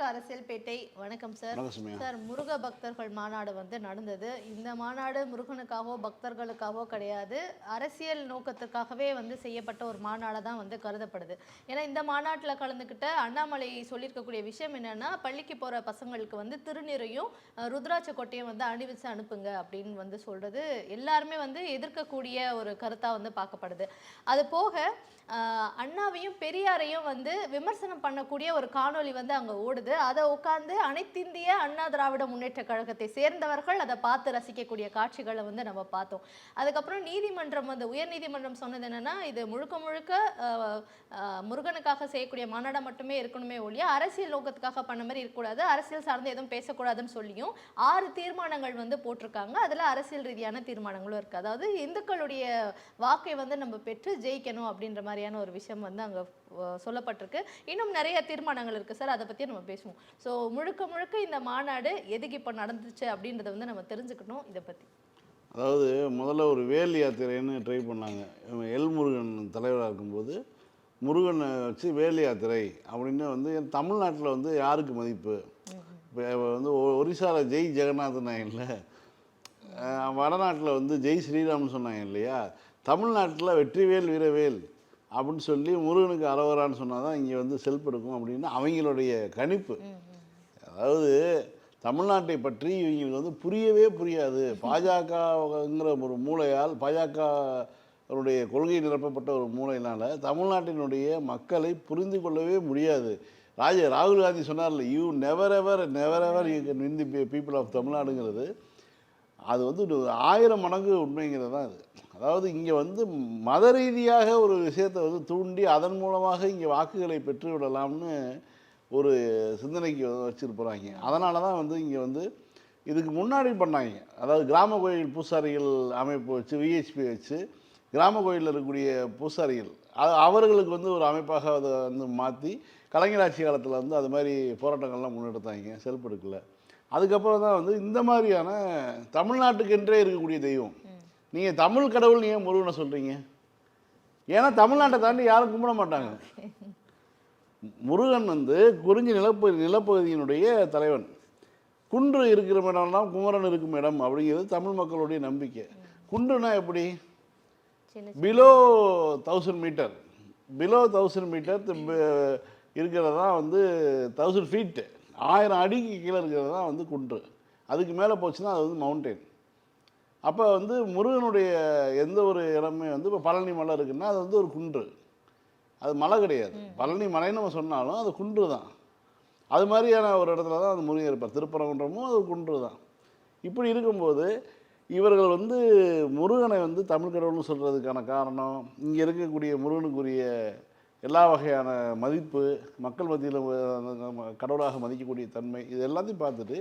அரசியல் பேட்டை. வணக்கம் சார். வணக்கம். சார், முருக பக்தர்கள் மாநாடு நடந்தது. இந்த மாநாடு முருகனுக்காகவோ பக்தர்களுக்காகவோ கிடையாது, அரசியல் நோக்கத்துக்காகவே செய்யப்பட்ட ஒரு மாநாடு தான் கருதப்படுது. ஏன்னா இந்த மாநாட்டில் கலந்துக்கிட்ட அண்ணாமலை சொல்லியிருக்கக்கூடிய விஷயம் என்னன்னா, பள்ளிக்கு போகிற பசங்களுக்கு திருநீரையும் ருத்ராட்ச கொட்டையும் அணிவிச்சு அனுப்புங்க அப்படின்னு சொல்றது எல்லாருமே எதிர்க்கக்கூடிய ஒரு கருத்தாக பார்க்கப்படுது. அது போக அண்ணாவையும் பெரியாரையும் விமர்சனம் பண்ணக்கூடிய ஒரு காணொளி அங்கே ஓடுது. அதை உட்காந்து அனைத்திந்திய அண்ணா திராவிட முன்னேற்ற கழகத்தை சேர்ந்தவர்கள் அதை பார்த்து ரசிக்கக்கூடிய காட்சிகளை நம்ம பார்த்தோம். அதுக்கப்புறம் நீதிமன்றம் உயர்நீதிமன்றம் சொன்னது என்னன்னா, இது முழுக்க முழுக்க முருகனுக்காக செய்யக்கூடிய மாநாடு மட்டுமே இருக்கணுமே ஒழிய அரசியல் நோக்கத்துக்காக பண்ண மாதிரி இருக்கக்கூடாது, அரசியல் சார்ந்து எதுவும் பேசக்கூடாதுன்னு சொல்லியும் 6 தீர்மானங்கள் போட்டிருக்காங்க. அதில் அரசியல் ரீதியான தீர்மானங்களும் இருக்குது. அதாவது இந்துக்களுடைய வாக்கை நம்ம பெற்று ஜெயிக்கணும் அப்படின்ற மாதிரியான ஒரு விஷயம் அங்கே சொல்லப்பட்டிருக்கு. இன்னும் நிறைய தீர்மானங்கள் இருக்கு சார், அதை பத்தி நம்ம பேசுவோம். ஸோ முழுக்க முழுக்க இந்த மாநாடு எதுக்கு இப்போ நடந்துச்சு அப்படின்றத நம்ம தெரிஞ்சுக்கணும். இதை பத்தி அதாவது முதல்ல ஒரு வேல் யாத்திரைன்னு ட்ரை பண்ணாங்க. எல் முருகன் தலைவராக இருக்கும்போது முருகனை வச்சு வேல் யாத்திரை அப்படின்னு தமிழ்நாட்டில் யாருக்கு மதிப்பு? இப்போ ஒரிசாவில் ஜெய் ஜெகநாதன் நாயன்ல, வடநாட்டில் ஜெய் ஸ்ரீராம்னு சொன்னாங்க இல்லையா? தமிழ்நாட்டில் வெற்றிவேல் வீரவேல் அப்படின்னு சொல்லி முருகனுக்கு அறவரான்னு சொன்னால் தான் இங்கே செல்ஃப் எடுக்கும் அப்படின்னு அவங்களுடைய கணிப்பு. அதாவது தமிழ்நாட்டை பற்றி இவங்களுக்கு புரியவே புரியாது. பாஜகங்கிற ஒரு மூளையால், பாஜகவுடைய கொள்கை நிரப்பப்பட்ட ஒரு மூளையினால் தமிழ்நாட்டினுடைய மக்களை புரிந்து கொள்ளவே முடியாது. ராகுல் காந்தி சொன்னார்ல, you never ever you can win the people of தமிழ்நாடுங்கிறது. அது 1000 மடங்கு உண்மைங்கிறது தான் இது. அதாவது இங்கே மத ரீதியாக ஒரு விஷயத்தை தூண்டி அதன் மூலமாக இங்கே வாக்குகளை பெற்று விடலாம்னு ஒரு சிந்தனைக்கு வச்சுருப்பாங்க. அதனால தான் இங்கே இதுக்கு முன்னாடி பண்ணாங்க. அதாவது கிராம கோயில் பூசாரிகள் அமைப்பு வச்சு, விஹெச்பி வச்சு கிராம கோயிலில் இருக்கக்கூடிய பூசாரிகள் அவர்களுக்கு ஒரு அமைப்பாக அதை மாற்றி கலைஞர் ஆட்சி காலத்தில் அது மாதிரி போராட்டங்கள்லாம் முன்னெடுத்தாங்க. செல்ஃப் எடுக்கல. அதுக்கப்புறம் தான் இந்த மாதிரியான தமிழ்நாட்டுக்கென்றே இருக்கக்கூடிய தெய்வம். நீங்கள் தமிழ் கடவுள் ஏன் முருகனை சொல்கிறீங்க? ஏன்னா தமிழ்நாட்டை தாண்டி யாரும் கும்பிட மாட்டாங்க. முருகன் குறிஞ்சி நிலப்பகுதியினுடைய தலைவன். குன்று இருக்கிற இடம்லாம் குமரன் இருக்கும் இடம் அப்படிங்கிறது தமிழ் மக்களுடைய நம்பிக்கை. குன்றுனா எப்படி? பிலோ 1000 மீட்டர் இருக்கிறது தான் 1000 ஃபீட்டு, 1000 அடிக்கு கீழே இருக்கிறது தான் குன்று. அதுக்கு மேலே போச்சுன்னா அது மவுண்டெயின். அப்போ முருகனுடைய எந்த ஒரு இடமே இப்போ பழனி மலை இருக்குன்னா அது ஒரு குன்று, அது மலை கிடையாது. பழனி மலைன்னு நம்ம சொன்னாலும் அது குன்று தான். அது மாதிரியான ஒரு இடத்துல தான் அது முருகன் இருப்பார். திருப்பரங்குன்றமும் அது குன்று தான். இப்படி இருக்கும்போது இவர்கள் முருகனை தமிழ் கடவுள்னு சொல்கிறதுக்கான காரணம், இங்கே இருக்கக்கூடிய முருகனுக்குரிய எல்லா வகையான மதிப்பு, மக்கள் மத்தியில் கடவுளாக மதிக்கக்கூடிய தன்மை, இது எல்லாத்தையும் பார்த்துட்டு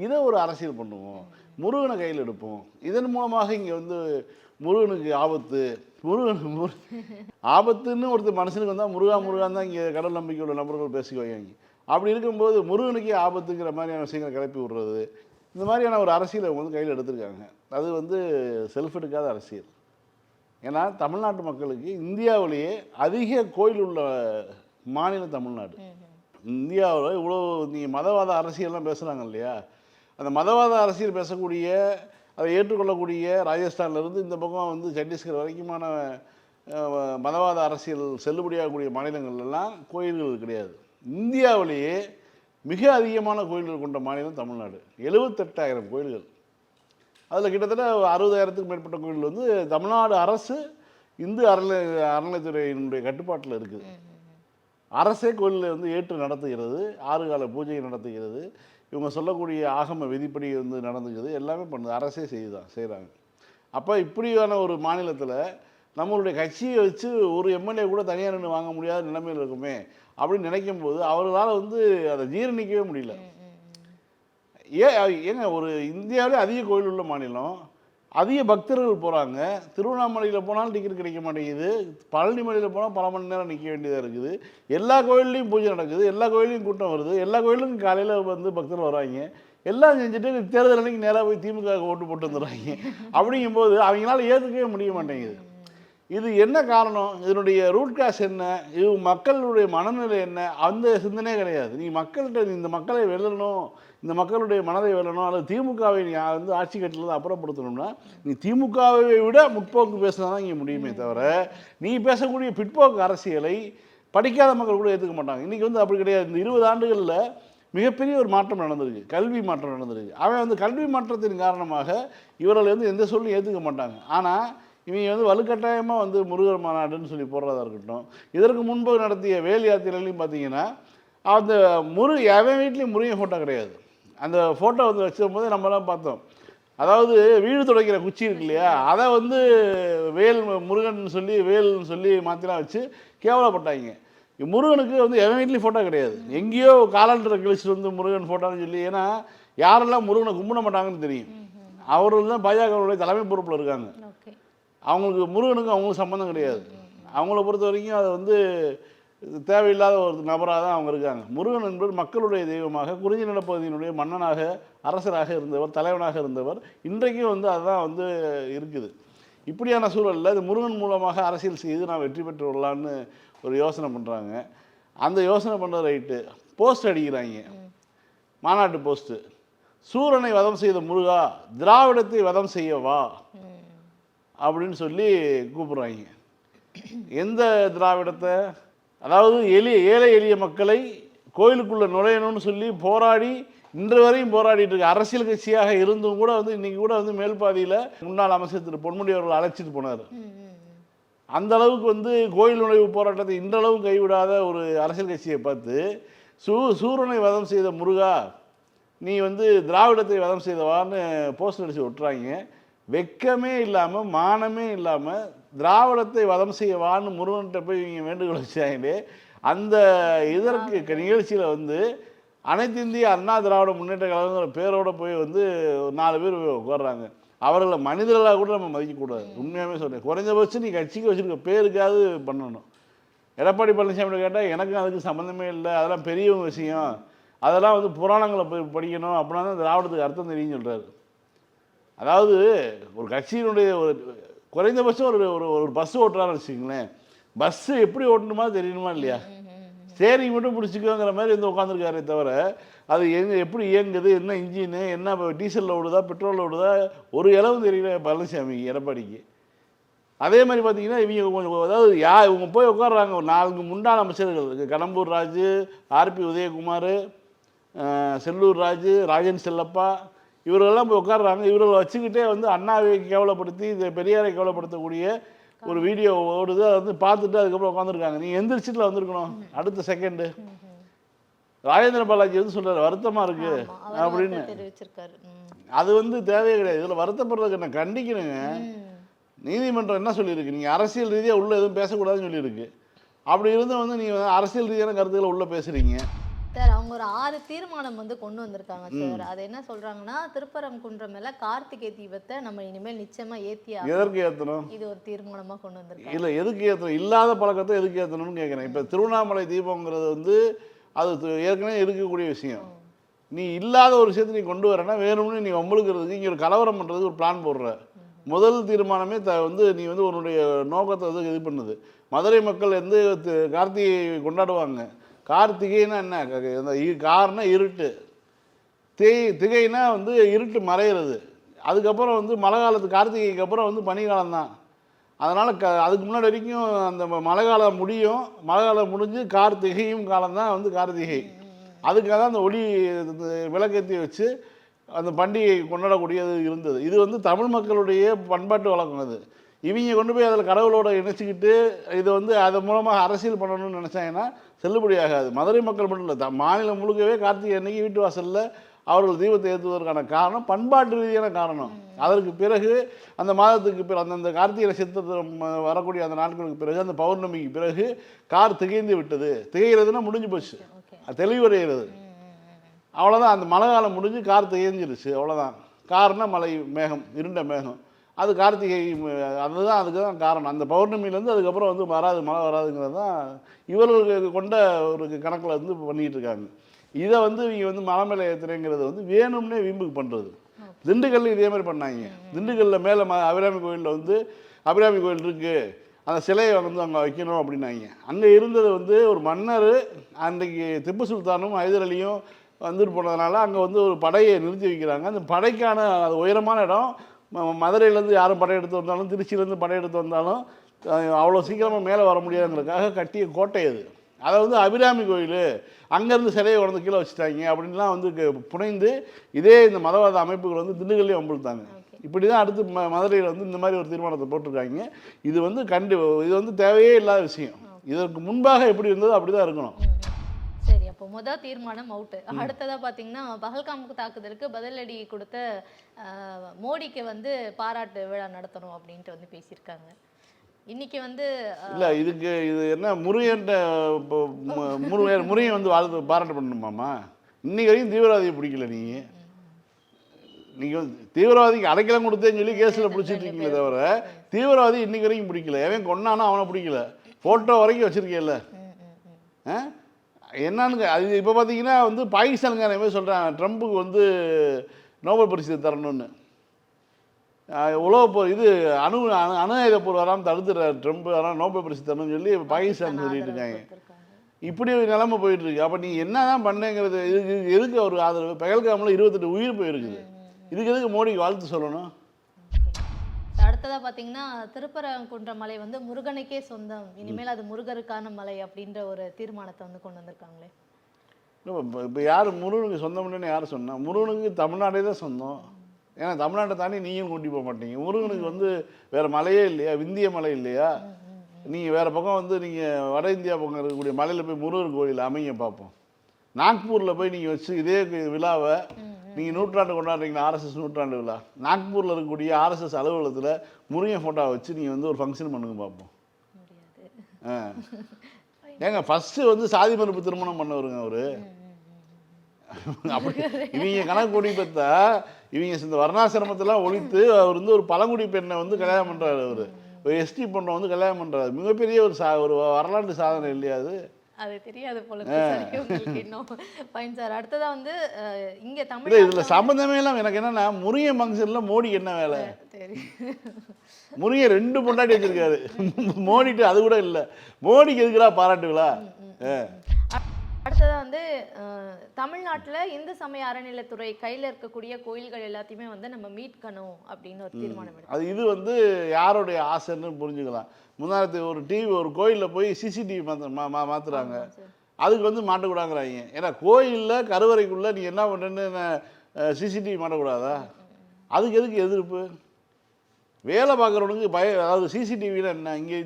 இதை ஒரு அரசியல் பண்ணுவோம், முருகனை கையில் எடுப்போம், இதன் மூலமாக இங்கே முருகனுக்கு ஆபத்து, ஆபத்துன்னு ஒருத்தர் மனுஷனுக்கு வந்தால் முருகான் தான் இங்கே கடவுள் நம்பிக்கை உள்ள நபர்கள் பேசிக்குவாங்க. அப்படி இருக்கும்போது முருகனுக்கே ஆபத்துங்கிற மாதிரியான விஷயங்களை கிளப்பி விடுறது, இந்த மாதிரியான ஒரு அரசியலை அவங்க கையில் எடுத்திருக்காங்க. அது செல்ஃப் எடுக்காத அரசியல். ஏன்னா தமிழ்நாட்டு மக்களுக்கு இந்தியாவிலேயே அதிக கோயில் உள்ள மாநிலம் தமிழ்நாடு. இந்தியாவில் இவ்வளோ நீங்கள் மதவாத அரசியல்லாம் பேசுகிறாங்க இல்லையா? அந்த மதவாத அரசியல் பேசக்கூடிய, அதை ஏற்றுக்கொள்ளக்கூடிய ராஜஸ்தான்லேருந்து இந்த பக்கம் சத்தீஸ்கர் வரைக்குமான மதவாத அரசியல் செல்லுபடியாகக்கூடிய மாநிலங்கள்லாம் கோயில்கள் கிடையாது. இந்தியாவிலேயே மிக அதிகமான கோயில்கள் கொண்ட மாநிலம் தமிழ்நாடு. 78,000 கோயில்கள். அதில் கிட்டத்தட்ட 60,000த்துக்கும் மேற்பட்ட கோயில் தமிழ்நாடு அரசு இந்து அறநிலைத்துறையினுடைய கட்டுப்பாட்டில் இருக்குது. அரசே கோயிலில் ஏற்று நடத்துகிறது, 6 கால பூஜை நடத்துகிறது, இவங்க சொல்லக்கூடிய ஆகம விதிப்படி நடந்துக்கிறது, எல்லாமே பண்ணுது, அரசே செய்கிறாங்க. அப்போ இப்படியான ஒரு மாநிலத்தில் நம்மளுடைய கட்சியை வச்சு ஒரு எம்எல்ஏ கூட தனியாக நின்று வாங்க முடியாத நிலைமையில் இருக்குமே அப்படின்னு நினைக்கும் போது அவர்களால் அதை ஜீரணிக்கவே முடியல. ஏங்க ஒரு இந்தியாவிலே அதிக கோயில் உள்ள மாநிலம், அதிக பக்தர்கள் போகிறாங்க. திருவண்ணாமலையில் போனாலும் டிக்கெட் கிடைக்க மாட்டேங்குது, பழனி மலையில் போனால் பல மணி நேரம் நிற்க வேண்டியதாக இருக்குது, எல்லா கோயில்லையும் பூஜை நடக்குது, எல்லா கோயிலையும் கூட்டம் வருது, எல்லா கோயிலும் காலையில் பக்தர்கள் வராங்க, எல்லாம் செஞ்சுட்டு தேர்தல் அன்னைக்கு நேராக போய் திமுக ஓட்டு போட்டு வந்துடுறாங்க. அப்படிங்கும்போது அவங்களால ஏற்றுக்கவே முடிய மாட்டேங்குது. இது என்ன காரணம், இதனுடைய ரூட் காஸ் என்ன, இது மக்களுடைய மனநிலை என்ன, அந்த சிந்தனையே கிடையாது. நீ மக்கள்கிட்ட இந்த மக்களை வெல்லணும், இந்த மக்களுடைய மனதை வெல்லணும், அல்லது திமுகவை நீ வந்து ஆட்சி கட்டிலிருந்து அப்புறப்படுத்தணும்னா நீ திமுகவை விட முற்போக்கு பேசினா தான் இங்கே முடியுமே தவிர நீ பேசக்கூடிய பிற்போக்கு அரசியலை படிக்காத மக்கள் கூட ஏற்றுக்க மாட்டாங்க. இன்றைக்கி வந்து அப்படி கிடையாது. இந்த 20 ஆண்டுகளில் மிகப்பெரிய ஒரு மாற்றம் நடந்திருக்கு, கல்வி மாற்றம் நடந்திருக்கு. அவன் வந்து கல்வி மாற்றத்தின் காரணமாக இவர்கள் வந்து எந்த சொல்லும் ஏற்றுக்க மாட்டாங்க. ஆனால் இவங்க வந்து வலுக்கட்டாயமாக வந்து முருகர் மாநாடுன்னு சொல்லி போடுறதா இருக்கட்டும், இதற்கு முன்பு நடத்திய வேல் யாத்திரையிலையும் பார்த்தீங்கன்னா அந்த எவன் வீட்லேயும் முருகன் ஃபோட்டோ கிடையாது. அந்த ஃபோட்டோ வந்து வச்சுக்கும் போது நம்மளாம் பார்த்தோம். அதாவது வீடு துடைக்கிற குச்சி இருக்கு இல்லையா, அதை வந்து முருகன் சொல்லி வேல்னு சொல்லி மாற்றிலாம் வச்சு கேவலப்பட்டாங்க. முருகனுக்கு வந்து எவன் வீட்லேயும் ஃபோட்டோ கிடையாது. எங்கேயோ காலண்டரை கழிச்சுட்டு வந்து முருகன் ஃபோட்டோன்னு சொல்லி, ஏன்னா யாரெல்லாம் முருகனை கும்பிட மாட்டாங்கன்னு தெரியும். அவர்கள் தான் பாஜகவுடைய தலைமை பொறுப்பில் இருக்காங்க. அவங்களுக்கு முருகனுக்கும் அவங்களுக்கு சம்மந்தம் கிடையாது. அவங்கள பொறுத்த வரைக்கும் அதை வந்து தேவையில்லாத ஒரு நபராக தான் அவங்க இருக்காங்க. முருகன் என்பது மக்களுடைய தெய்வமாக, குறிஞ்சி நிலப்பகுதியினுடைய மன்னனாக, அரசராக இருந்தவர், தலைவனாக இருந்தவர். இன்றைக்கும் வந்து அதுதான் வந்து இருக்குது. இப்படியான சூழலில் இது முருகன் மூலமாக அரசியல் செய்து நான் வெற்றி பெற்று வரலான்னு ஒரு யோசனை பண்ணுறாங்க. அந்த யோசனை பண்ணுற ரைட்டு போஸ்ட் அடிக்கிறாங்க, மாநாட்டு போஸ்ட்டு. சூரனை வதம் செய்த முருகா, திராவிடத்தை வதம் செய்யவா அப்படின்னு சொல்லி கூப்பிட்றாங்க. எந்த திராவிடத்தை? அதாவது ஏழை எளிய மக்களை கோயிலுக்குள்ளே நுழையணும்னு சொல்லி போராடி இன்று வரையும் போராடிட்டு இருக்க அரசியல் கட்சியாக இருந்தும் கூட வந்து இன்றைக்கி கூட வந்து மேல்பாதியில் முன்னாள் அமைச்சர் திரு பொன்முடி அவர்கள் அழைச்சிட்டு போனார். அந்த அளவுக்கு வந்து கோயில் நுழைவு போராட்டத்தை இன்றளவு கைவிடாத ஒரு அரசியல் கட்சியை பார்த்து சூரனை வதம் செய்த முருகா, நீ வந்து திராவிடத்தை வதம் செய்தவான்னு போஸ்டர் அடித்து விட்டுறாங்க. வெக்கமே இல்லாமல், மானமே இல்லாமல் திராவிடத்தை வதம் செய்யவான்னு முருகன்கிட்ட போய் இவங்க வேண்டுகோள் வச்சாங்களே. அந்த இதற்கு நிகழ்ச்சியில் வந்து அனைத்து இந்திய அண்ணா திராவிட முன்னேற்ற கழகங்கிற பேரோடு போய் வந்து 4 பேர் உட்கார்றாங்க. அவர்களை மனிதர்களாக கூட நம்ம மதிக்கக்கூடாது. உண்மையாகவே சொல்கிறேன். குறைஞ்சபட்சம் நீ கட்சிக்கு வச்சுருக்க பேருக்காவது பண்ணணும். எடப்பாடி பழனிசாமி கேட்டால் எனக்கும் அதுக்கு சம்மந்தமே இல்லை, அதெல்லாம் பெரியவங்க விஷயம், அதெல்லாம் வந்து புராணங்களை போய் படிக்கணும் அப்படின்னா தான் திராவிடத்துக்கு அர்த்தம் தெரியும்னு சொல்கிறாரு. அதாவது ஒரு கட்சியினுடைய ஒரு குறைந்தபட்சம் ஒரு ஒரு பஸ் ஓட்டுறான்னு வச்சுக்கோங்களேன், பஸ்ஸு எப்படி ஓட்டணுமா தெரியணுமா இல்லையா, ஸ்டேரிங் மட்டும் பிடிச்சிக்கோங்கிற மாதிரி வந்து உட்காந்துருக்காரே தவிர அது எப்படி இயங்குது, என்ன இன்ஜினு, என்ன டீசலில் ஓடுதா பெட்ரோலில் ஓடுதா ஒரு இளவும் தெரியல பழனிசாமி எடப்பாடிக்கு. அதே மாதிரி பார்த்தீங்கன்னா இவங்க கொஞ்சம், அதாவது இவங்க போய் உட்காடுறாங்க. ஒரு 4 முன்னாள் அமைச்சர்கள், கடம்பூர் ராஜு, ஆர்பி உதயகுமார், செல்லூர் ராஜு, ராஜன் செல்லப்பா, இவர்களெல்லாம் போய் உட்காடுறாங்க. இவர்களை வச்சுக்கிட்டே வந்து அண்ணாவை கேவலப்படுத்தி இந்த பெரியாரை கேவலப்படுத்தக்கூடிய ஒரு வீடியோ ஓடுது. அதை வந்து பார்த்துட்டு அதுக்கப்புறம் உட்காந்துருக்காங்க. நீங்கள் எந்திரிச்சிட்டில் வந்திருக்கணும் அடுத்த செகண்டு. ராஜேந்திர பாலாஜி வந்து சொல்கிறார் வருத்தமாக இருக்குது அப்படின்னு. அது வந்து தேவையே கிடையாது. இதில் வருத்தப்படுறதுக்கு நான் கண்டிக்கணுங்க. நீதிமன்றம் என்ன சொல்லியிருக்கு, நீங்கள் அரசியல் ரீதியாக உள்ளே எதுவும் பேசக்கூடாதுன்னு சொல்லியிருக்கு. அப்படி இருந்தும் வந்து நீங்கள் அரசியல் ரீதியான கருத்துக்களை உள்ளே பேசுகிறீங்க. சார் அவங்க ஒரு 6 தீர்மானம் வந்து கொண்டு வந்திருக்காங்க சார். அது என்ன சொல்றாங்கன்னா, திருப்பரங்குன்றம் மேல கார்த்திகை தீபத்தை நம்ம இனிமேல் நிச்சயமா எதற்கு ஏற்றணும், இது ஒரு தீர்மானமா கொண்டு வந்திருக்காங்க. இல்லை எதுக்கு ஏற்றணும், இல்லாத பழக்கத்தை எதுக்கு ஏற்றணும்னு கேட்குறேன். இப்போ திருவண்ணாமலை தீபங்கிறது வந்து அது ஏற்கனவே இருக்கக்கூடிய விஷயம். நீ இல்லாத ஒரு விஷயத்தை நீ கொண்டு வரேன்னா வேணும்னு நீ வம்பளுக்கிறதுக்கு இங்கே ஒரு கலவரம் பண்ணுறதுக்கு ஒரு பிளான் போடுற. முதல் தீர்மானமே வந்து நீ வந்து உன்னுடைய நோக்கத்தை வந்து இது பண்ணுது. மதுரை மக்கள் வந்து கார்த்திகை கொண்டாடுவாங்க. கார்த்திகைன்னா என்ன, அந்த கார்னா இருட்டு, திகைனா வந்து இருட்டு மறையிறது. அதுக்கப்புறம் வந்து மழை காலத்து கார்த்திகைக்கு அப்புறம் வந்து பனிக்காலம் தான். அதனால் அதுக்கு முன்னாடி வரைக்கும் அந்த மழை காலம் முடியும், மழை காலம் முடிஞ்சு கார்த்திகையும் காலம்தான் வந்து கார்த்திகை. அதுக்காக தான் அந்த ஒளி விளக்கேற்றி வச்சு அந்த பண்டிகை கொண்டாடக்கூடியது இருந்தது. இது வந்து தமிழ் மக்களுடைய பண்பாட்டு வழக்கம். அது இவங்க கொண்டு போய் அதில் கடவுளோட இணைச்சிக்கிட்டு இதை வந்து அதன் மூலமாக அரசியல் பண்ணணும்னு நினச்சாங்கன்னா செல்லுபடி ஆகாது. மதுரை மக்கள் மட்டும் இல்லை, மாநிலம் முழுக்கவே கார்த்திகை அன்னைக்கு வீட்டு வாசலில் அவர்கள் தீபத்தை ஏற்றுவதற்கான காரணம் பண்பாட்டு ரீதியான காரணம். அதற்கு பிறகு அந்த மாதத்துக்கு பிறகு அந்தந்த கார்த்திகை நட்சத்திரம் வரக்கூடிய அந்த நாட்களுக்கு பிறகு அந்த பௌர்ணமிக்கு பிறகு கார் திகைந்து விட்டது. திகைகிறதுனா முடிஞ்சு போச்சு, தெளிவடைகிறது, அவ்வளோதான். அந்த மழை காலம் முடிஞ்சு கார் திகைஞ்சிருச்சு, அவ்வளோதான். கார்னா மழை மேகம், இருண்ட மேகம், அது கார்த்திகை, அதுதான் அதுக்கு தான் காரணம். அந்த பௌர்ணமியிலேருந்து அதுக்கப்புறம் வந்து மழை வராதுங்கிறது தான் இவர்களுக்கு கொண்ட ஒரு கணக்கில் வந்து பண்ணிக்கிட்டு இருக்காங்க. இதை வந்து இவங்க வந்து மலை மேலே ஏற்றுறேங்கிறது வந்து வேணும்னே வீம்புக்கு பண்ணுறது. திண்டுக்கல்ல இதே மாதிரி பண்ணாங்க. திண்டுக்கல்லில் மேலே அபிராமி கோயிலில் வந்து அபிராமி கோயில் இருக்குது, அந்த சிலையை வந்து அங்கே வைக்கணும் அப்படின்னாங்க. அங்கே இருந்தது வந்து ஒரு மன்னர், அன்றைக்கு திப்பு சுல்தானும் ஹைதர் அலியும் வந்துட்டு போனதுனால அங்கே வந்து ஒரு படையை நிறுத்தி வைக்கிறாங்க. அந்த படைக்கான அது உயரமான இடம். மதுரையிலேருந்து யாரும் படையெடுத்து வந்தாலும், திருச்சியிலேருந்து படையெடுத்து வந்தாலும் அவ்வளோ சீக்கிரமாக மேலே வர முடியாதுங்கிறதுக்காக கட்டிய கோட்டை அது. அதை வந்து அபிராமி கோயில், அங்கேருந்து சிலையை உடந்து கீழே வச்சுட்டாங்க அப்படின்லாம் வந்து புனைந்து இதே இந்த மதவாத அமைப்புகள் வந்து திண்டுக்கல்லே வம்பிழுத்தாங்க. இப்படி தான் அடுத்து மதுரையில் வந்து இந்த மாதிரி ஒரு தீர்மானத்தை போட்டிருக்காங்க. இது வந்து இது வந்து தேவையே இல்லாத விஷயம். இதற்கு முன்பாக எப்படி இருந்ததோ அப்படி தான் இருக்கணும். சரி, அப்போ முதல் தீர்மானம் அவுட்டு. அடுத்ததாக பார்த்தீங்கன்னா பஹல்காம் தாக்குதலுக்கு பதிலடி கொடுத்த மோடிக்கு வந்து பாராட்டு விழா நடத்தணும் அப்படின்ட்டு வந்து பேசியிருக்காங்க. இன்னைக்கு வந்து இல்லை, இது என்ன முருகன்ட்ட முருகன் வந்து பாராட்டு பண்ணணுமாம்மா? இன்னைக்கு வரைக்கும் தீவிரவாதியை பிடிக்கல. நீங்கள் வந்து தீவிரவாதிக்கு அடைக்கலம் கொடுத்தேன்னு சொல்லி கேஸில் பிடிச்சிட்டு இருக்கீங்களே தவிர தீவிரவாதி இன்னைக்கு வரைக்கும் பிடிக்கல. எவன் கொண்டானோ அவனை பிடிக்கல. ஃபோட்டோ வரைக்கும் வச்சுருக்கேல்ல. என்னன்னு அது இப்போ பார்த்தீங்கன்னா வந்து பாகிஸ்தானுக்கான மாதிரி சொல்கிறான், ட்ரம்ப்புக்கு வந்து நோபல் பரிசு தரணும்னு. இது அணு ஆயுத போர் வராமல் தடுத்துற ட்ரம்ப் வராமல் நோபல் பரிசு தரணும்னு சொல்லி பாகிஸ்தான் சொல்லிட்டு இருக்காங்க. இப்படி ஒரு நிலைமை போயிட்டு இருக்கு. அப்போ நீ என்ன தான் பண்ணேங்கிறது எதுக்கு ஒரு ஆதரவு? பகல்காமில் 28 உயிர் போயிருக்குது. இதுக்கு எதுக்கு மோடிக்கு வாழ்த்து சொல்லணும்? அடுத்ததாக பார்த்தீங்கன்னா திருப்பரங்குன்ற மலை வந்து முருகனுக்கே சொந்தம், இனிமேல் அது முருகருக்கான மலை அப்படின்ற ஒரு தீர்மானத்தை வந்து கொண்டு வந்திருக்காங்களே. இப்போ யார் முருகனுக்கு சொந்தம்னு யார் சொன்னா? முருகனுக்கு தமிழ்நாடே தான் சொந்தம். ஏன்னா தமிழ்நாட்டை தாண்டி நீயும் கூட்டி போக மாட்டீங்க. முருகனுக்கு வந்து வேறு மலையே இல்லையா? விந்திய மலை இல்லையா? நீங்கள் வேறு பக்கம் வந்து நீங்கள் வட இந்தியா பக்கம் இருக்கக்கூடிய மலையில் போய் முருகர் கோயில் அமைங்க பார்ப்போம். நாக்பூரில் போய் நீங்கள் வச்சு இதே விழாவை நீங்கள் நூற்றாண்டு கொண்டாடுறீங்களா? ஆர்எஸ்எஸ் நூற்றாண்டு விழா. நாக்பூரில் இருக்கக்கூடிய ஆர்எஸ்எஸ் அலுவலகத்தில் முருகன் ஃபோட்டோ வச்சு நீங்கள் வந்து ஒரு ஃபங்க்ஷன் பண்ணுங்க பார்ப்போம். ஏங்க ஃபஸ்ட்டு வந்து சாதி மறுப்பு திருமணம் பண்ணவருங்க அவர். அப்படி இவங்க கணக்கு கூடி பார்த்தா இவங்க இந்த வர்ணாசிரமத்தெல்லாம் ஒழித்து அவர் வந்து ஒரு பழங்குடி பெண்ணை வந்து கல்யாணம் பண்ணுறாரு. அவர் ஒரு எஸ்டி பொண்ணை வந்து கல்யாணம் பண்ணுறாரு. மிகப்பெரிய ஒரு வரலாற்று சாதனை இல்லையா அது? அது தெரியாது போல இன்னும் ஃபைன் சார். அடுத்ததா வந்து இங்க தமிழ் இதுல சம்பந்தமே இல்லாம எனக்கு என்னன்னா முருகன் ஃபங்க்ஷன்ல மோடிக்கு என்ன வேலை? முருகன் 2 பொண்டாட்டி வச்சிருக்காரு. மோடிட்டு அது கூட இல்லை. மோடிக்கு எதுக்குடா பாராட்டு விழா? அடுத்ததா வந்து தமிழ்நாட்டில் இந்து சமய அறநிலைத்துறை கையில் இருக்கக்கூடிய கோயில்கள் எல்லாத்தையுமே வந்து நம்ம மீட்கணும் அப்படின்னு ஒரு தீர்மானம் எடுத்து. அது இது வந்து யாருடைய ஆசைன்னு புரிஞ்சுக்கலாம். முன்னாடி ஒரு கோயிலில் போய் சிசிடிவி மாற்றுறாங்க. அதுக்கு வந்து மாட்டக்கூடாங்கிறாங்க. ஏன்னா கோயிலில் கருவறைக்குள்ளே நீ என்ன பண்ணுறேன்னு சிசிடிவி மாட்டக்கூடாதா? அதுக்கு எதுக்கு எதிர்ப்பு? வேலை பார்க்குறவனுக்கு அதாவது சிசிடிவியில் என்ன? இங்கே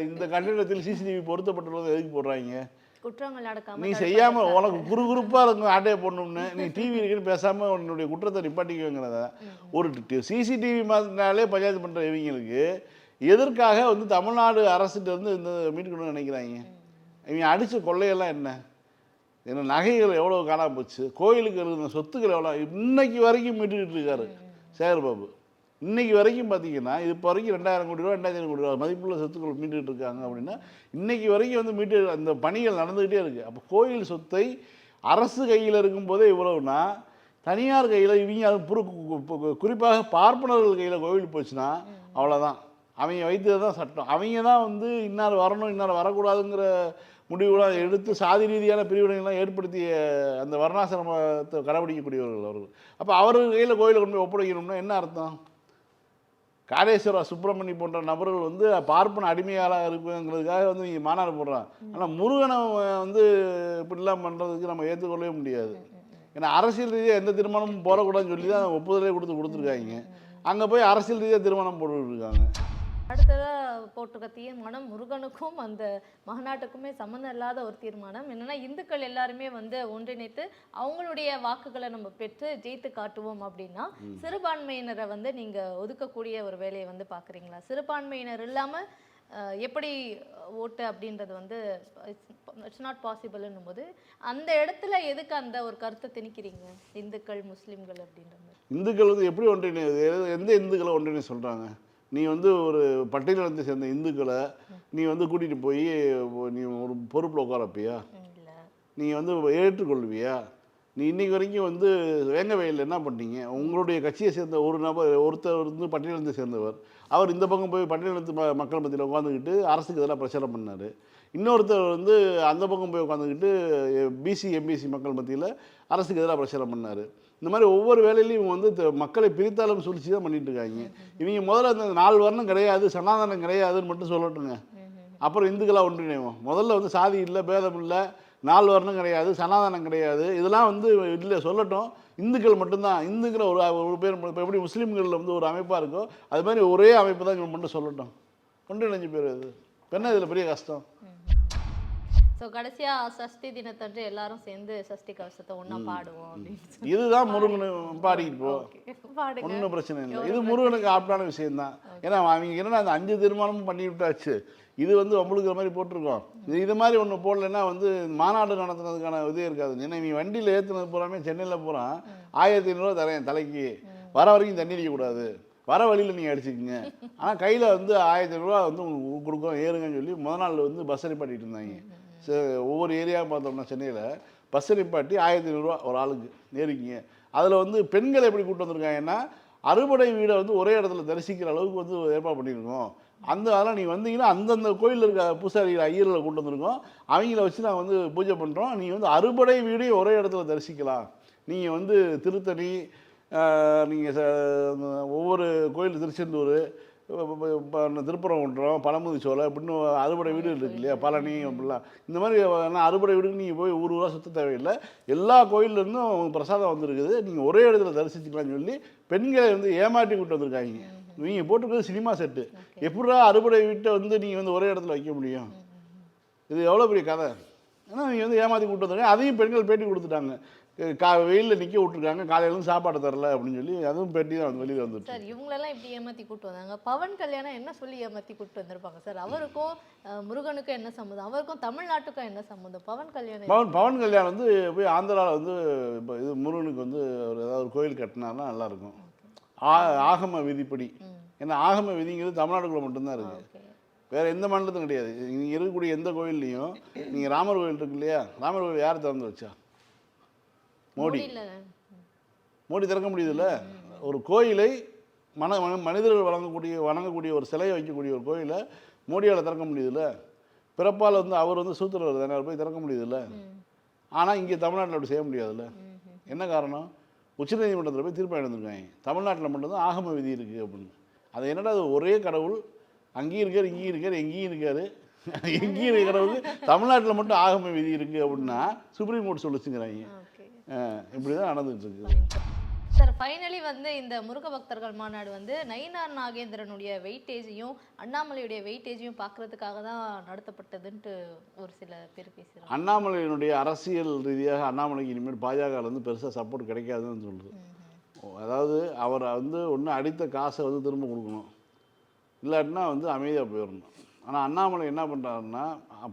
இந்த கட்டிடத்தில் சிசிடிவி பொருத்தப்பட்டுள்ளது எதுக்கு போடுறாங்க? குற்றங்கள் நடக்காம நீ செய்யாமல் உனக்கு குறுகுறுப்பாக இருக்கும் ஆட்டையை போடணும்னு நீ டிவி இருக்குன்னு பேசாமல் உன்னுடைய குற்றத்தை நிப்பாட்டிக்குங்கிறத. ஒரு சிசிடிவி மாதிரினாலே பஞ்சாயத்து பண்ணுற இவங்களுக்கு எதற்காக வந்து தமிழ்நாடு அரசுகிட்ட இருந்து இந்த மீட்கணும்னு நினைக்கிறாங்க? இவங்க அடித்த கொள்ளையெல்லாம் என்ன? ஏன்னா நகைகள் எவ்வளோ காணாம போச்சு, கோயிலுக்கு இருக்கிற சொத்துக்கள் எவ்வளோ இன்னைக்கு வரைக்கும் மீட்டுக்கிட்டு இருக்காரு சேகர்பாபு. இன்றைக்கி வரைக்கும் பார்த்தீங்கன்னா இது இப்போ வரைக்கும் 2000 கோடி ரூபா 2000 கோடி ரூபா மதிப்புள்ள சொத்துக்கள் மீட்டுக்கிட்டு இருக்காங்க. அப்படின்னா இன்றைக்கி வரைக்கும் வந்து மீட்டு அந்த பணிகள் நடந்துக்கிட்டே இருக்குது. அப்போ கோயில் சொத்தை அரசு கையில் இருக்கும்போதே இவ்வளவுனா தனியார் கையில் இவங்க அது குறிப்பாக பார்ப்பனர்கள் கையில் கோவில் போச்சுன்னா அவ்வளோதான். அவங்க வைத்தது தான் சட்டம். அவங்க தான் வந்து இன்னார் வரணும் இன்னார் வரக்கூடாதுங்கிற முடிவுலாம் எடுத்து சாதி ரீதியான பிரிவினைகள்லாம் ஏற்படுத்திய அந்த வர்ணாசிரமத்தை கடைபிடிக்கக்கூடியவர்கள் அவர்கள். அப்போ அவர்கள் கையில் கோயிலை கொண்டு போய் ஒப்படைக்கணும்னா என்ன அர்த்தம்? காடேஸ்வரா சுப்பிரமணி போன்ற நபர்கள் வந்து பார்ப்பன அடிமையாளாக இருக்குங்கிறதுக்காக வந்து நீங்கள் மாநாடு போடுறான். ஆனால் முருகனை வந்து இப்படிலாம் பண்ணுறதுக்கு நம்ம ஏற்றுக்கொள்ளவே முடியாது. ஏன்னா அரசியல் ரீதியாக எந்த திருமணமும் போடக்கூடாதுன்னு சொல்லி தான் ஒப்புதலே கொடுத்துருக்காங்க. அங்கே போய் அரசியல் ரீதியாக திருமணம் போட்டுருக்காங்க. அடுத்ததாக போட்டிருக்க தீர்மானம் முருகனுக்கும் அந்த மாநாட்டுக்குமே சம்மந்தம் இல்லாத ஒரு தீர்மானம். என்னென்னா இந்துக்கள் எல்லாருமே வந்து ஒன்றிணைத்து அவங்களுடைய வாக்குகளை நம்ம பெற்று ஜெயித்து காட்டுவோம் அப்படின்னா சிறுபான்மையினரை வந்து நீங்கள் ஒதுக்கக்கூடிய ஒரு வேலையை வந்து பார்க்குறீங்களா? சிறுபான்மையினர் இல்லாமல் எப்படி ஓட்டு அப்படின்றது வந்து இட்ஸ் நாட் பாசிபிள்னும் போது அந்த இடத்துல எதுக்கு அந்த ஒரு கருத்தை திணிக்கிறீங்க? இந்துக்கள் முஸ்லீம்கள் அப்படின்ற மாதிரி இந்துக்கள் வந்து எப்படி ஒன்றிணை, எந்த இந்துக்களை ஒன்றிணை சொல்கிறாங்க? நீ வந்து ஒரு பட்டியலினத்தை சேர்ந்த இந்துக்களை நீ வந்து கூட்டிகிட்டு போய் நீ ஒரு பொறுப்பில் உட்காரப்பியா? நீ வந்து ஏற்றுக்கொள்வியா? நீ இன்னைக்கு வரைக்கும் வந்து வேங்க வயலில் என்ன பண்ணீங்க? உங்களுடைய கட்சியை சேர்ந்த ஒரு நபர் ஒருத்தர் வந்து பட்டியலினத்தை சேர்ந்தவர். அவர் இந்த பக்கம் போய் பட்டியலினத்து மக்கள் மத்தியில் உட்காந்துக்கிட்டு அரசுக்கு எதிராக பிரச்சாரம் பண்ணார். இன்னொருத்தர் வந்து அந்த பக்கம் போய் உட்காந்துக்கிட்டு பிசி, எம்பிசி மக்கள் மத்தியில் அரசுக்கு எதிராக பிரச்சாரம் பண்ணார். இந்த மாதிரி ஒவ்வொரு வேலையிலையும் இவங்க வந்து மக்களை பிரித்தாலும் சூழ்ச்சி தான் பண்ணிட்டு இருக்காங்க. இவங்க முதல்ல அந்த 4 வர்ணம் கிடையாது, சனாதனம் கிடையாதுன்னு மட்டும் சொல்லட்டுங்க. அப்புறம் இந்துக்களாக ஒன்றிணைவோம். முதல்ல வந்து சாதி இல்லை, பேதம் இல்லை, 4 வர்ணம் கிடையாது, சனாதனம் கிடையாது, இதெல்லாம் வந்து இல்லை சொல்லட்டும். இந்துக்கள் மட்டும்தான், இந்துங்கிற ஒரு பேர். இப்போ எப்படி முஸ்லீம்களில் வந்து ஒரு அமைப்பாக இருக்கோ அது மாதிரி ஒரே அமைப்பு தான் இவங்க மட்டும் சொல்லட்டும். ஒன்றிணைஞ்சு பேர் இது என்ன இதில் பெரிய கஷ்டம்? ஸோ கடைசியா சஷ்டி தினத்தன்று எல்லாரும் சேர்ந்து சஷ்டி கவசத்தை ஒன்றா பாடுவோம் அப்படின்னு இதுதான் முருகனு பாடிக்கிட்டு போ, பாடுங்க. ஒன்றும் பிரச்சனை இல்லை. இது முருகனுக்கு ஆப்டான விஷயம்தான். ஏன்னா அவங்க என்னன்னா அந்த 5 தீர்மானமும் பண்ணி விட்டாச்சு. இது வந்து வம்புழுக்கிற மாதிரி போட்டிருக்கோம். இது மாதிரி ஒன்று போடலைன்னா வந்து மாநாடு நடத்துனதுக்கான இதே இருக்காது. ஏன்னா நீ வண்டியில் ஏற்றுனது பூராமே சென்னையில் போகிறான் 1500 தரேன் தலைக்கு, வர வரைக்கும் தண்ணி அடிக்கக்கூடாது, வர வழியில் நீங்கள் அடிச்சுக்குங்க. ஆனால் கையில் வந்து 1500 வந்து உங்களுக்கு கொடுக்கும் ஏறுங்கன்னு சொல்லி முதல் நாள் வந்து பஸ் நிப்பாட்டிகிட்டு இருந்தாங்க. ஒவ்வொரு ஏரியாவும் பார்த்தோம்னா சென்னையில் பஸ் நிப்பாட்டி 1500 ஒரு ஆளுக்கு ஏறிக்கிங்க. அதில் வந்து பெண்கள் எப்படி கூப்பிட்டு வந்திருக்காங்கன்னா அறுபடை வீடை வந்து ஒரே இடத்துல தரிசிக்கிற அளவுக்கு வந்து ஏற்பாடு பண்ணியிருக்கோம். அதெல்லாம் நீங்கள் வந்தீங்கன்னா அந்தந்த கோயிலில் இருக்க பூசாரி ஐயர்களை கூட்டு வந்திருக்கோம், அவங்கள வச்சு நாங்கள் வந்து பூஜை பண்ணுறோம். நீங்கள் வந்து அறுபடை வீடையும் ஒரே இடத்துல தரிசிக்கலாம். நீங்கள் வந்து திருத்தணி, நீங்கள் ஒவ்வொரு கோயில், திருச்செந்தூர், திருப்பரங்குன்றம், பழமுதிர்ச்சோலை அப்படின்னு அறுபடை வீடு இருக்கு இல்லையா, பழனி அப்படிலாம். இந்த மாதிரி அறுபடை வீடுக்கு நீங்கள் போய் ஊராக சுற்ற தேவையில்லை, எல்லா கோயிலேருந்தும் பிரசாதம் வந்துருக்குது, நீங்கள் ஒரே இடத்துல தரிசிச்சுக்கலாம்னு சொல்லி பெண்களை வந்து ஏமாற்றி கூட்டு வந்திருக்காங்க. நீங்கள் போட்டுக்கிறது சினிமா செட்டு. எப்படா அறுபடை வீட்டை வந்து நீங்கள் வந்து ஒரே இடத்துல வைக்க முடியும்? இது எவ்வளோ பெரிய கதை. ஏன்னா நீங்கள் வந்து ஏமாற்றி கூட்டு வந்திருக்காங்க. அதையும் பெண்கள் பேட்டி கொடுத்துட்டாங்க. வெயிலில் நிற்க விட்டுருக்காங்க, காலையிலேருந்து சாப்பாடு தரல அப்படின்னு சொல்லி அதுவும் பேட்டி தான் வெளியில் வந்துட்டு. சார் இவங்களெல்லாம் இப்படி ஏமாற்றி கூட்டு வந்தாங்க. பவன் கல்யாணம் என்ன சொல்லி ஏமாற்றி கூட்டு வந்திருப்பாங்க சார்? அவருக்கும் முருகனுக்கும் என்ன சம்மந்தம்? அவருக்கும் தமிழ்நாட்டுக்கும் என்ன சம்மந்தம்? பவன் கல்யாணம் வந்து போய் ஆந்திராவில் வந்து இப்போ இது முருகனுக்கு வந்து ஏதாவது ஒரு கோயில் கட்டினார்னா நல்லாயிருக்கும். ஆகம விதிப்படி. ஏன்னா ஆகம விதிங்கிறது தமிழ்நாட்டுக்குள்ள மட்டும்தான் இருக்குது, வேறு எந்த மாநிலத்தும் கிடையாது. நீங்கள் இருக்கக்கூடிய எந்த கோயில்லையும் நீங்கள் ராமர் கோயில் இருக்கு இல்லையா, ராமர் கோயில் யார் திறந்து வச்சா? மோடி திறக்க முடியுதுல்ல. ஒரு கோயிலை மனிதர்கள் வணங்கக்கூடிய ஒரு சிலையை வைக்கக்கூடிய ஒரு கோயிலை மோடியால் திறக்க முடியுதுல்ல. பிறப்பால் வந்து அவர் வந்து சூத்திரர் தானே, போய் திறக்க முடியுதுல்ல. ஆனால் இங்கே தமிழ்நாட்டில் அப்படி செய்ய முடியாதுல்ல. என்ன காரணம்? உச்சநீதிமன்றத்தில் போய் தீர்ப்பு எடுத்துருக்காங்க, தமிழ்நாட்டில் மட்டும்தான் ஆகம விதி இருக்குது அப்படின்னு. அது என்னடா, அது ஒரே கடவுள் அங்கேயும் இருக்கார், இங்கேயும் இருக்கார், எங்கேயும் இருக்கார், எங்கேயும் இருக்கிற கடவுள் தமிழ்நாட்டில் மட்டும் ஆகம விதி இருக்குது அப்படின்னா சுப்ரீம் கோர்ட் சொல்லிச்சுங்கிறாங்க. இப்படி தான் நடந்துட்டு இருக்கு சார். ஃபைனலி வந்து இந்த முருக பக்தர்கள் மாநாடு வந்து நயினார் நாகேந்திரனுடைய வெயிட்டேஜையும் அண்ணாமலையுடைய வெயிட்டேஜையும் பார்க்கறதுக்காக தான் நடத்தப்பட்டதுன்ட்டு ஒரு சில பேர் பேசுகிறாங்க. அண்ணாமலையினுடைய அரசியல் ரீதியாக அண்ணாமலைக்கு இனிமேல் பாஜக வந்து பெருசாக சப்போர்ட் கிடைக்காதுன்னு சொல்லுது. அதாவது அவரை வந்து ஒன்று அடித்த காசை வந்து திரும்ப கொடுக்கணும், இல்லாட்டினா வந்து அமைதியாக போயிடணும். ஆனால் அண்ணாமலை என்ன பண்ணுறாருன்னா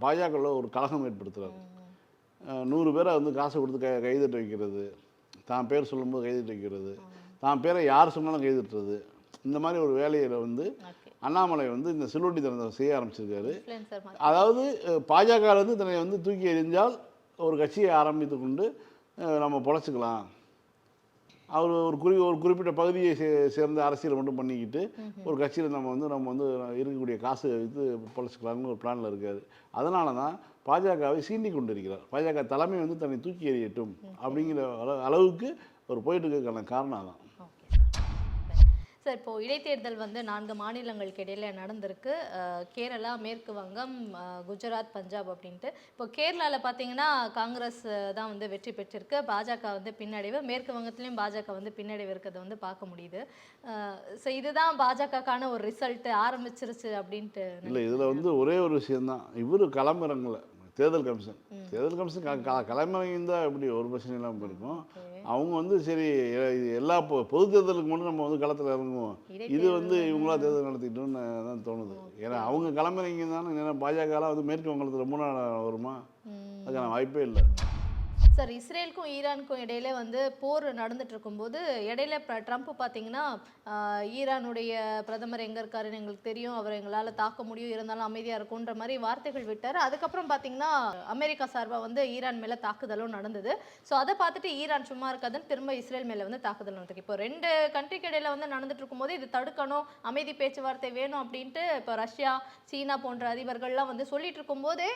பாஜகவில் ஒரு கலகம் ஏற்படுத்துகிறாரு. 100 பேரை வந்து காசை கொடுத்து கைதட்ட வைக்கிறது, தான் பேர் சொல்லும்போது கைதட்ட வைக்கிறது, தான் பேரை யார் சொன்னாலும் கைதட்டுறது, இந்த மாதிரி ஒரு வேலையில் வந்து அண்ணாமலை வந்து இந்த சிலுவண்டி தனத்தை செய்ய ஆரம்பிச்சிருக்காரு. அதாவது பாஜகலேருந்து தன்னை வந்து தூக்கி எறிஞ்சால் ஒரு கட்சியை ஆரம்பித்து கொண்டு நம்ம பொழைச்சிக்கலாம், அவர் ஒரு குறிப்பிட்ட பகுதியை சேர்ந்த அரசியல் மட்டும் பண்ணிக்கிட்டு ஒரு கட்சியில் நம்ம வந்து இருக்கக்கூடிய காசு வைத்து பொழைச்சிக்கலாம்னு ஒரு பிளானில் இருக்காரு. அதனால தான் பாஜகவை சீண்டி கொண்டிருக்கிறார். பாஜக தலைமை வந்து தன்னை தூக்கி எறியட்டும் அப்படிங்கிற அளவுக்கு அவர் போயிட்டு இருக்கிறதுக்கான காரணம் தான். சார் இப்போ இடைத்தேர்தல் வந்து 4 மாநிலங்களுக்கு இடையில நடந்திருக்கு. கேரளா, மேற்கு வங்கம், குஜராத், பஞ்சாப் அப்படின்ட்டு. இப்போ கேரளாவில் பார்த்தீங்கன்னா காங்கிரஸ் தான் வந்து வெற்றி பெற்றிருக்கு, பாஜக வந்து பின்னடைவு. மேற்கு வங்கத்திலையும் பாஜக வந்து பின்னடைவு இருக்கிறத வந்து பார்க்க முடியுது. ஸோ இதுதான் பாஜகக்கான ஒரு ரிசல்ட் ஆரம்பிச்சிருச்சு அப்படின்ட்டு இல்லை. இதில் வந்து ஒரே ஒரு விஷயம்தான், இவர் களமிறங்கலை. தேர்தல் கமிஷன் களமிறங்கியிருந்தால் எப்படி ஒரு பிரச்சனை இல்லாமல் இருக்கும். அவங்க வந்து சரி எல்லா பொது தேர்தலுக்கு மட்டும் நம்ம வந்து களத்தில் இறங்குவோம், இது வந்து இவங்களா தேர்தல் நடத்திட்டோன்னு தான் தோணுது. ஏன்னா அவங்க களமிறங்கி தானே பாஜகலாம் வந்து மேற்கு வங்கத்தில் 3 நாள் வருமா, அதுக்கான வாய்ப்பே இல்லை. சார் இஸ்ரேலுக்கும் ஈரானுக்கும் இடையில வந்து போர் நடந்துட்டு இருக்கும்போது இடையில ட்ரம்ப் பார்த்தீங்கன்னா ஈரானுடைய பிரதமர் எங்கே இருக்காருன்னு எங்களுக்கு தெரியும், அவர் எங்களால் தாக்க முடியும், இருந்தாலும் அமைதியாக இருக்கும்ன்ற மாதிரி வார்த்தைகள் விட்டார். அதுக்கப்புறம் பார்த்தீங்கன்னா அமெரிக்கா சார்பாக வந்து ஈரான் மேலே தாக்குதலும் நடந்தது. ஸோ அதை பார்த்துட்டு ஈரான் சும்மா இருக்காதுன்னு திரும்ப இஸ்ரேல் மேலே வந்து தாக்குதல் நடந்திருக்கு. இப்போ 2 கண்ட்ரிக்கு இடையில வந்து நடந்துட்டு இருக்கும்போது இது தடுக்கணும், அமைதி பேச்சுவார்த்தை வேணும் அப்படின்ட்டு இப்போ ரஷ்யா சீனா போன்ற அதிபர்கள்லாம் வந்து சொல்லிட்டு இருக்கும்போதே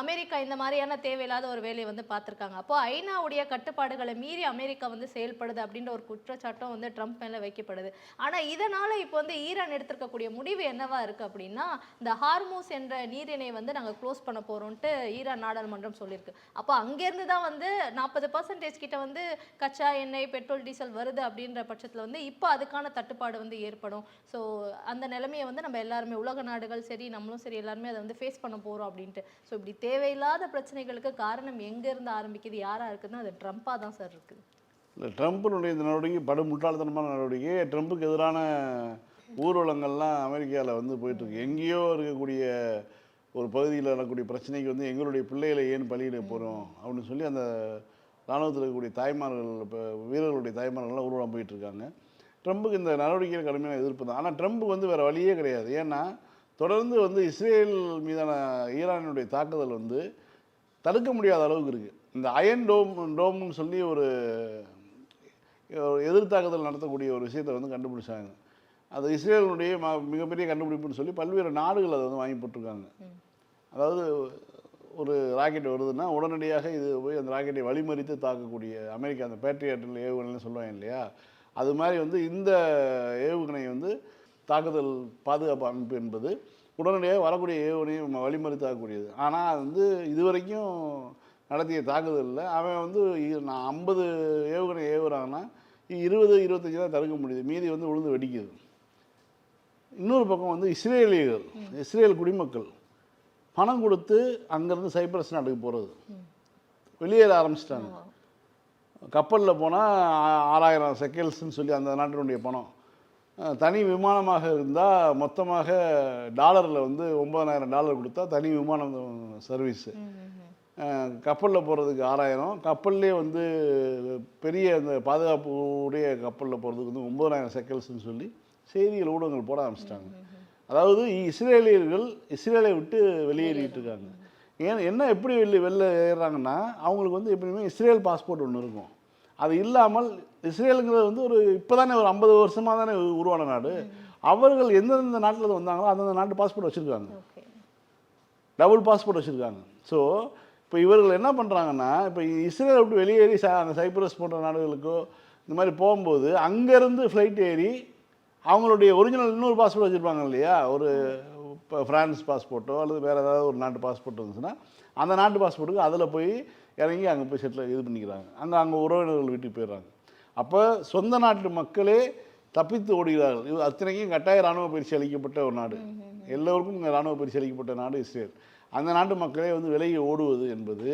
அமெரிக்கா இந்த மாதிரியான தேவையில்லாத ஒரு வேலையை வந்து பார்த்துருக்காங்க. அப்போ ஐநாவுடைய கட்டுப்பாடுகளை மீறி அமெரிக்கா வந்து செயல்படுது அப்படின்ற ஒரு குற்றச்சாட்டம் வந்து ட்ரம்ப் மேலே வைக்கப்படுது. ஆனால் இதனால இப்போ வந்து ஈரான் எடுத்திருக்கக்கூடிய முடிவு என்னவா இருக்கு அப்படின்னா, இந்த ஹார்மூஸ் என்ற நீரிணை வந்து நாங்கள் க்ளோஸ் பண்ண போறோம்ட்டு ஈரான் நாடாளுமன்றம் சொல்லியிருக்கு. அப்போ அங்கேருந்து தான் வந்து 40% கிட்ட வந்து கச்சா எண்ணெய் பெட்ரோல் டீசல் வருது அப்படின்ற பட்சத்தில் வந்து இப்போ அதுக்கான தட்டுப்பாடு வந்து ஏற்படும். ஸோ அந்த நிலைமையை வந்து நம்ம எல்லாருமே உலக நாடுகள் சரி நம்மளும் சரி எல்லாருமே அதை வந்து ஃபேஸ் பண்ண போகிறோம் அப்படின்ட்டு. ஸோ இப்படி தேவையில்லாத பிரச்சனைகளுக்கு காரணம் எங்கேருந்து ஆரம்பிக்குது, யாராக இருக்குதுன்னா அது ட்ரம்ப்பாக தான் சார் இருக்குது. இல்லை, ட்ரம்ப்பினுடைய இந்த நடவடிக்கை படு முட்டாள்தனமான நடவடிக்கை. ட்ரம்ப்புக்கு எதிரான ஊர்வலங்கள்லாம் அமெரிக்காவில் வந்து போயிட்டுருக்கு. எங்கேயோ இருக்கக்கூடிய ஒரு பகுதியில் நடக்கக்கூடிய பிரச்சனைக்கு வந்து எங்களுடைய பிள்ளைகளை ஏன் பலியிட போகிறோம் அப்படின்னு சொல்லி அந்த இராணுவத்தில் இருக்கக்கூடிய தாய்மார்கள், இப்போ வீரர்களுடைய தாய்மார்கள்லாம் ஊர்வலம் போயிட்டுருக்காங்க. ட்ரம்ப்புக்கு இந்த நடவடிக்கையில் கடுமையான எதிர்ப்பு தான். ஆனால் ட்ரம்ப் வந்து வேறு வழியே கிடையாது. ஏன்னா தொடர்ந்து வந்து இஸ்ரேல் மீதான ஈரானுடைய தாக்குதல் வந்து தடுக்க முடியாத அளவுக்கு இருக்குது. இந்த அயன் டோம்னு சொல்லி ஒரு எதிர்த்தாக்குதல் நடத்தக்கூடிய ஒரு விஷயத்தை வந்து கண்டுபிடிச்சாங்க. அது இஸ்ரேலுடைய மிகப்பெரிய கண்டுபிடிப்புன்னு சொல்லி பல்வேறு நாடுகள் அதை வந்து வாங்கி போட்டிருக்காங்க. அதாவது ஒரு ராக்கெட் வருதுன்னா உடனடியாக இது போய் அந்த ராக்கெட்டை வழிமறித்து தாக்கக்கூடிய அமெரிக்கா அந்த பேட்ரியட் ஏவுகணைன்னு சொல்லுவாங்க இல்லையா, அது மாதிரி வந்து இந்த ஏவுகணை வந்து தாக்குதல் பாதுகாப்பு அமைப்பு என்பது உடனடியாக வரக்கூடிய ஏவுகணையும் வழிமறி தாக்கக்கூடியது. ஆனால் அது வந்து இதுவரைக்கும் நடத்திய தாக்குதலில் அவன் வந்து நான் 50 ஏவுகணை ஏவுறாங்கன்னா 20-25 தான் தடுக்க முடியுது, மீதி வந்து விழுந்து வெடிக்குது. இன்னொரு பக்கம் வந்து இஸ்ரேல் குடிமக்கள் பணம் கொடுத்து அங்கேருந்து சைப்ரஸ் நாட்டுக்கு போகிறது, வெளியேற ஆரம்பிச்சிட்டாங்க. கப்பலில் போனால் 6000 செக்கல்ஸ்ன்னு சொல்லி அந்த நாட்டினுடைய பணம். தனி விமானமாக இருந்தால் மொத்தமாக டாலரில் வந்து $9000 கொடுத்தா தனி விமானம் சர்வீஸு. கப்பலில் போகிறதுக்கு 6000, கப்பல்லே வந்து பெரிய அந்த பாதுகாப்பு உடைய கப்பலில் போகிறதுக்கு வந்து 9000 செக்கல்ஸ்ன்னு சொல்லி செய்திகள் ஊடகங்கள் போட ஆரம்பிச்சிட்டாங்க. அதாவது இஸ்ரேலியர்கள் இஸ்ரேலை விட்டு வெளியேறிட்டு இருக்காங்க. என்ன எப்படி வெளில ஏறுறாங்கன்னா, அவங்களுக்கு வந்து எப்படியுமே இஸ்ரேல் பாஸ்போர்ட் ஒன்று இருக்கும். அது இல்லாமல் இஸ்ரேலுங்கிறது வந்து ஒரு இப்போ தானே ஒரு 50 வருஷமாக தானே உருவான நாடு. அவர்கள் எந்தெந்த நாட்டில் வந்தாங்களோ அந்தந்த நாட்டு பாஸ்போர்ட் வச்சுருக்காங்க, டபுள் பாஸ்போர்ட் வச்சுருக்காங்க. ஸோ இப்போ இவர்கள் என்ன பண்ணுறாங்கன்னா, இப்போ இஸ்ரேலை விட்டு வெளியேறி அந்த சைப்ரஸ் போன்ற நாடுகளுக்கோ இந்த மாதிரி போகும்போது அங்கேருந்து ஃப்ளைட் ஏறி அவங்களுடைய ஒரிஜினல் இன்னொரு பாஸ்போர்ட் வச்சுருப்பாங்க இல்லையா, ஒரு இப்போ ஃப்ரான்ஸ் பாஸ்போர்ட்டோ அல்லது வேறு ஏதாவது ஒரு நாட்டு பாஸ்போர்ட் இருந்துச்சுன்னா அந்த நாட்டு பாஸ்போர்ட்டுக்கு அதில் போய் இறங்கி அங்கே போய் செட்டில் இது பண்ணிக்கிறாங்க. அங்கே உறவினர்கள் வீட்டுக்கு போயிடுறாங்க. அப்போ சொந்த நாட்டு மக்களே தப்பித்து ஓடுகிறார்கள். இது அத்தனைக்கும் கட்டாய இராணுவ பயிற்சி அளிக்கப்பட்ட ஒரு நாடு, எல்லோருக்கும் இராணுவ பயிற்சி அளிக்கப்பட்ட நாடு இஸ்ரேல். அந்த நாட்டு மக்களே வந்து விலகி ஓடுவது என்பது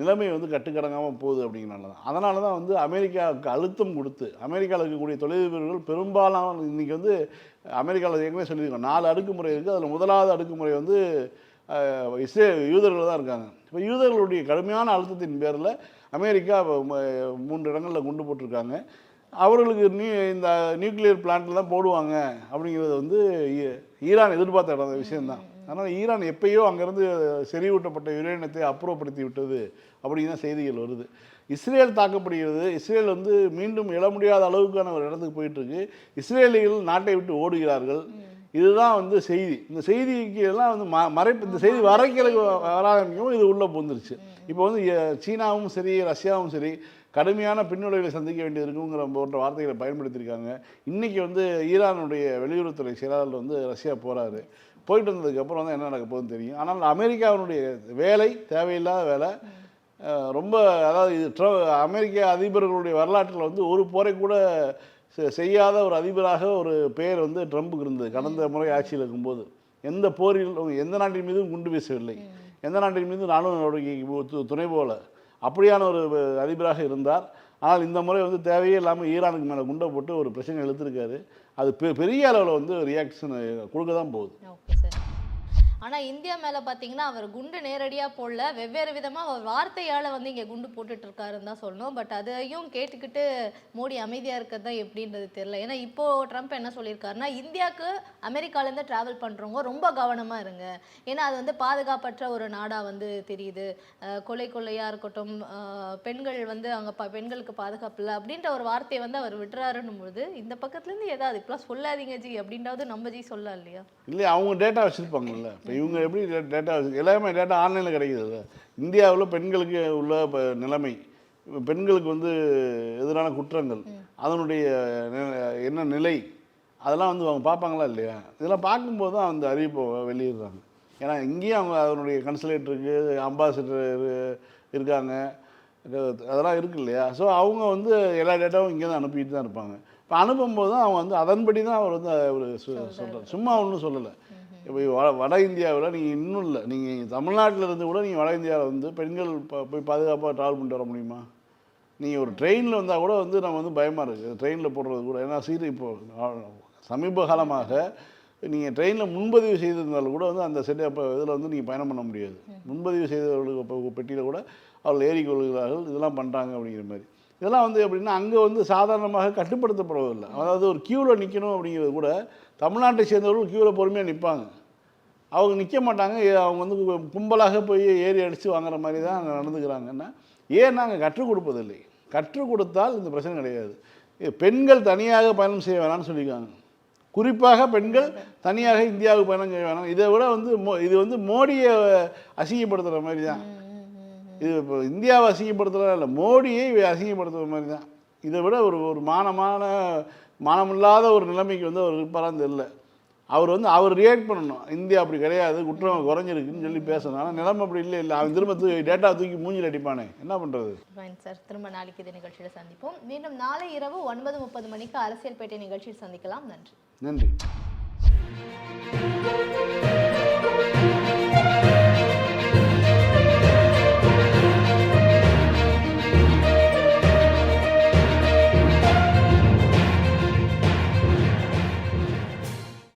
நிலைமை வந்து கட்டுக்கடங்காமல் போகுது அப்படிங்கிறனால தான். அதனால தான் வந்து அமெரிக்காவுக்கு அழுத்தம் கொடுத்து அமெரிக்காவில் இருக்கக்கூடிய தொழிலதிபர்கள் பெரும்பாலான இன்றைக்கி வந்து அமெரிக்காவில் ஏற்கனவே சொல்லியிருக்கோம் 4 அடுக்குமுறை இருக்குது. அதில் முதலாவது அடுக்குமுறை வந்து யூதர்கள் தான் இருக்காங்க. இப்போ யூதர்களுடைய கடுமையான அழுத்தத்தின் பேரில் அமெரிக்கா 3 இடங்களில் குண்டு போட்டிருக்காங்க. அவர்களுக்கு இந்த நியூக்ளியர் பிளான்ட்டில் தான் போடுவாங்க அப்படிங்கிறது வந்து ஈரான் எதிர்பார்த்த இடம் விஷயம்தான். அதனால் ஈரான் எப்பயோ அங்கேருந்து செறிவூட்டப்பட்ட யுரேனியத்தை அப்புறப்படுத்தி விட்டது அப்படின்னு தான் செய்திகள் வருது. இஸ்ரேல் தாக்கப்படுகிறது. இஸ்ரேல் வந்து மீண்டும் எழ முடியாத அளவுக்கான ஒரு இடத்துக்கு போயிட்டுருக்கு. இஸ்ரேலிகள் நாட்டை விட்டு ஓடுகிறார்கள். இதுதான் வந்து செய்தி. இந்த செய்திக்கு எல்லாம் வந்து மறைப்பு, இந்த செய்தி வரைக்கிறதுக்கு வர ஆரம்பிக்கும் இது உள்ளே போந்துருச்சு. இப்போ வந்து சீனாவும் சரி ரஷ்யாவும் சரி கடுமையான பின்விளைவுகளை சந்திக்க வேண்டியது இருக்குங்கிற போன்ற வார்த்தைகளை பயன்படுத்தியிருக்காங்க. இன்றைக்கி வந்து ஈரானுடைய வெளியுறவுத்துறை செயலாளர் வந்து ரஷ்யா போகிறாரு. போயிட்டு வந்ததுக்கப்புறம் வந்து என்ன நடக்க போகுதுன்னு தெரியும். ஆனால் அமெரிக்காவினுடைய வேலை தேவையில்லாத வேலை. ரொம்ப அதாவது இது அமெரிக்க அதிபர்களுடைய வரலாற்றில் வந்து ஒரு போரை கூட செய்யாத ஒரு அதிபராக ஒரு பெயர் வந்து ட்ரம்ப்புக்கு இருந்தது. கடந்த முறை ஆட்சியில் இருக்கும்போது எந்த போரில் எந்த நாட்டின் மீதும் குண்டு வீசவில்லை, எந்த நாட்டின் மீதும் இராணுவ நடவடிக்கைக்கு துணை போல அப்படியான ஒரு அதிபராக இருந்தார். ஆனால் இந்த முறை வந்து தேவையே இல்லாமல் ஈரானுக்கு மேலே குண்டை போட்டு ஒரு பிரச்சனை எழுத்துருக்காரு. அது பெரிய அளவில் வந்து ரியாக்ஷன் கொடுக்க தான் போகுது. ஆனால் இந்தியா மேலே பார்த்தீங்கன்னா அவர் குண்டு நேரடியாக போடல, வெவ்வேறு விதமாக அவர் வார்த்தையால் வந்து இங்கே குண்டு போட்டுட்டு இருக்காருன்னு தான் சொல்லணும். பட் அதையும் கேட்டுக்கிட்டு மோடி அமைதியாக இருக்கிறது தான் எப்படின்றது தெரியல. ஏன்னா இப்போது ட்ரம்ப் என்ன சொல்லியிருக்காருன்னா, இந்தியாவுக்கு அமெரிக்காலேருந்து ட்ராவல் பண்ணுறவங்க ரொம்ப கவனமாக இருங்க, ஏன்னா அது வந்து பாதுகாப்பற்ற ஒரு நாடாக வந்து தெரியுது, கொள்ளையாக இருக்கட்டும், பெண்கள் வந்து அங்கே பெண்களுக்கு பாதுகாப்பு இல்லை அப்படின்ற ஒரு வார்த்தையை வந்து அவர் விட்டுறாருன்னும் போது இந்த பக்கத்துலேருந்து ஏதாவது இப்பெல்லாம் சொல்லாதீங்க ஜி அப்படின்றாவது நம்ம ஜி சொல்லலாம் இல்லையா? இல்லையா, அவங்க டேட்டா வச்சுருப்பாங்கல்ல. இப்போ இவங்க எப்படி டேட்டா எல்லாமே டேட்டா ஆன்லைனில் கிடைக்குது. இந்தியாவில் பெண்களுக்கு உள்ள நிலைமை, பெண்களுக்கு வந்து எதிரான குற்றங்கள், அதனுடைய என்ன நிலை, அதெல்லாம் வந்து அவங்க பார்ப்பாங்களா இல்லையா? இதெல்லாம் பார்க்கும்போது தான் அந்த அறிவிப்பை வெளியிடுறாங்க. ஏன்னா இங்கேயும் அவங்க அதனுடைய கன்சுலேட் இருக்குது, அம்பாசிடர் இருக்காங்க, அதெல்லாம் இருக்குது இல்லையா? ஸோ அவங்க வந்து எல்லா டேட்டாவும் இங்கே தான் அனுப்பிட்டு தான் இருப்பாங்க. இப்போ அனுப்பும்போது தான் அவங்க வந்து அதன்படி தான் அவர் வந்து அவர் சொல்கிறார், சும்மா ஒன்றும் சொல்லலை. இப்போ வட இந்தியாவில் நீங்கள் இன்னும் இல்லை, நீங்கள் தமிழ்நாட்டில் இருந்து கூட நீங்கள் வட இந்தியாவில் வந்து பெண்கள் போய் பாதுகாப்பாக ட்ராவல் பண்ணிட்டு வர முடியுமா? நீங்கள் ஒரு ட்ரெயினில் வந்தால் கூட வந்து நம்ம வந்து பயமாக இருக்குது ட்ரெயினில் போடுறது கூட. ஏன்னா இப்போது சமீப காலமாக நீங்கள் ட்ரெயினில் முன்பதிவு செய்திருந்தாலும் கூட வந்து அந்த இதில் வந்து நீங்கள் பயணம் பண்ண முடியாது. முன்பதிவு செய்தவர்களுக்கு பெட்டியில் கூட அவர்கள் ஏறிக்கொள்கிறார்கள், இதெல்லாம் பண்ணுறாங்க அப்படிங்கிற மாதிரி. இதெல்லாம் வந்து எப்படின்னா அங்கே வந்து சாதாரணமாக கட்டுப்படுத்தப்படுவதில்லை. அதாவது ஒரு க்யூவில் நிற்கணும் அப்படிங்கிறது கூட தமிழ்நாட்டை சேர்ந்தவர்கள் க்யூவில் பொறுமையாக நிற்பாங்க, அவங்க நிற்க மாட்டாங்க. அவங்க வந்து கும்பலாக போய் ஏறி அடித்து வாங்குற மாதிரி தான் அங்கே நடந்துக்கிறாங்கன்னா, ஏன்னா அங்கே கற்றுக் கொடுப்பதில்லை. கற்றுக் கொடுத்தால் இந்த பிரச்சனை கிடையாது. பெண்கள் தனியாக பயணம் செய்ய வேணாம்னு சொல்லியிருக்காங்க. குறிப்பாக பெண்கள் தனியாக இந்தியாவுக்கு பயணம் செய்ய வேணாம். இதை விட வந்து இது வந்து மோடியை அசிங்கப்படுத்துகிற மாதிரி தான். இது இப்போ இந்தியாவை அசிங்கப்படுத்துகிறதா இல்லை, மோடியை அசிங்கப்படுத்துகிற மாதிரி தான். இதை விட ஒரு மானமில்லாத ஒரு நிலைமைக்கு வந்து அவர் இருப்பாரான்னு தெரியல. அவர் ரியாக்ட் பண்ணணும், இந்தியா அப்படி கிடையாது, குற்றம் குறைஞ்சிருக்குன்னு சொல்லி பேசணும். ஆனால் நிலைமை அப்படி இல்லை. அவன் திரும்ப டேட்டா தூக்கி மூஞ்சில் அடிப்பானே, என்ன பண்ணுறது? சார், திரும்ப நாளைக்கு இது நிகழ்ச்சியில் சந்திப்போம். மீண்டும் நாளை இரவு 9:30 மணிக்கு அரசியல் பேட்டை நிகழ்ச்சியில் சந்திக்கலாம். நன்றி.